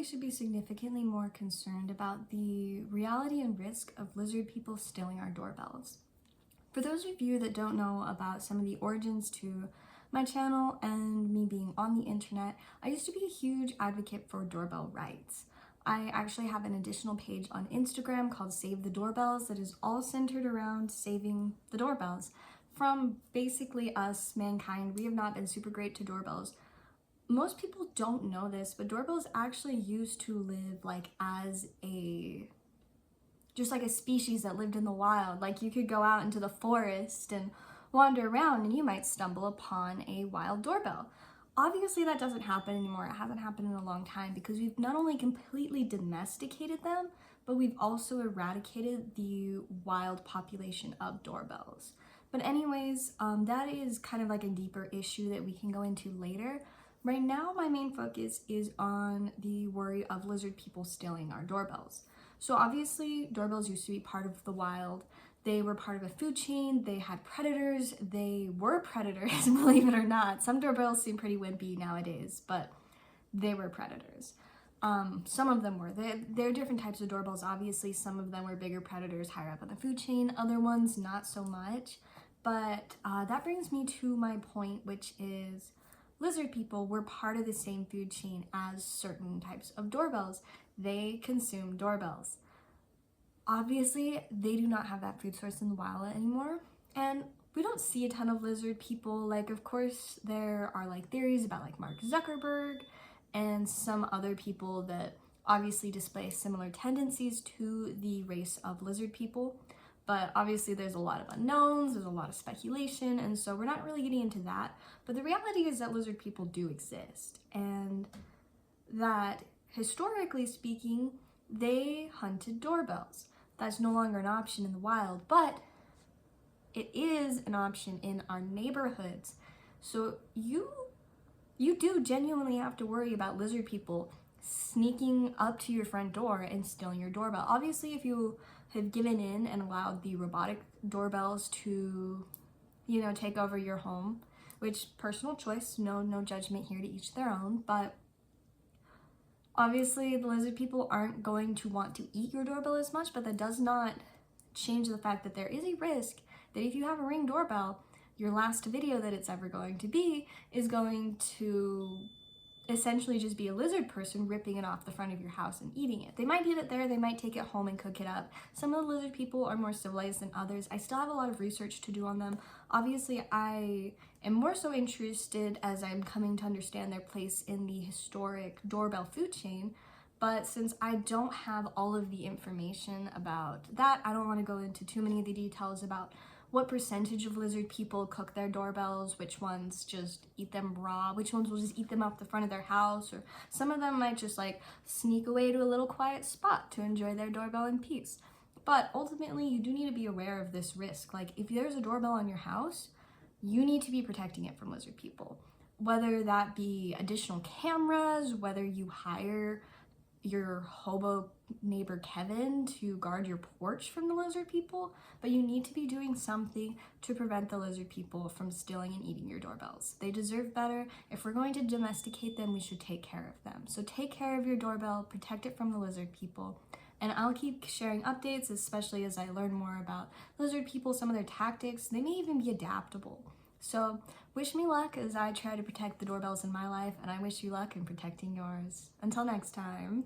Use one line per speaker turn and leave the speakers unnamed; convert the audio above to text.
we should be significantly more concerned about the reality and risk of lizard people stealing our doorbells. For those of you that don't know about some of the origins to my channel and me being on the internet, I used to be a huge advocate for doorbell rights. I actually have an additional page on Instagram called Save the Doorbells that is all centered around saving the doorbells. From basically us, mankind, we have not been super great to doorbells. Most people don't know this, but doorbells actually used to live like as just like a species that lived in the wild. Like you could go out into the forest and wander around and you might stumble upon a wild doorbell. Obviously that doesn't happen anymore. It hasn't happened in a long time because we've not only completely domesticated them, but we've also eradicated the wild population of doorbells. But anyways, that is kind of like a deeper issue that we can go into later. Right now, my main focus is on the worry of lizard people stealing our doorbells. So obviously, doorbells used to be part of the wild. They were part of a food chain. They had predators. They were predators, believe it or not. Some doorbells seem pretty wimpy nowadays, but they were predators. Some of them were. There are different types of doorbells, obviously. Some of them were bigger predators higher up on the food chain. Other ones, not so much. But that brings me to my point, which is lizard people were part of the same food chain as certain types of doorbells. They consume doorbells. Obviously, they do not have that food source in the wild anymore, and we don't see a ton of lizard people. Like, of course, there are like theories about like Mark Zuckerberg and some other people that obviously display similar tendencies to the race of lizard people. But obviously there's a lot of unknowns, there's a lot of speculation, and so we're not really getting into that. But the reality is that lizard people do exist, and that historically speaking, they hunted doorbells. That's no longer an option in the wild, but it is an option in our neighborhoods. So you do genuinely have to worry about lizard people sneaking up to your front door and stealing your doorbell. Obviously, if you have given in and allowed the robotic doorbells to, take over your home, which personal choice, no judgment here, to each their own, but obviously the lizard people aren't going to want to eat your doorbell as much, but that does not change the fact that there is a risk that if you have a Ring doorbell, your last video that it's ever going to be is going to essentially just be a lizard person ripping it off the front of your house and eating it. They might eat it there, they might take it home and cook it up. Some of the lizard people are more civilized than others. I still have a lot of research to do on them. Obviously, I am more so interested as I'm coming to understand their place in the historic doorbell food chain. But since I don't have all of the information about that, I don't want to go into too many of the details about what percentage of lizard people cook their doorbells, which ones just eat them raw, which ones will just eat them off the front of their house, or some of them might just like sneak away to a little quiet spot to enjoy their doorbell in peace. But ultimately, you do need to be aware of this risk. Like, if there's a doorbell on your house, you need to be protecting it from lizard people. Whether that be additional cameras, whether you hire your hobo neighbor Kevin to guard your porch from the lizard people, but you need to be doing something to prevent the lizard people from stealing and eating your doorbells. They deserve better. If we're going to domesticate them, we should take care of them. So take care of your doorbell, protect it from the lizard people, and I'll keep sharing updates, especially as I learn more about lizard people, some of their tactics. They may even be adaptable. So wish me luck as I try to protect the doorbells in my life, and I wish you luck in protecting yours. Until next time.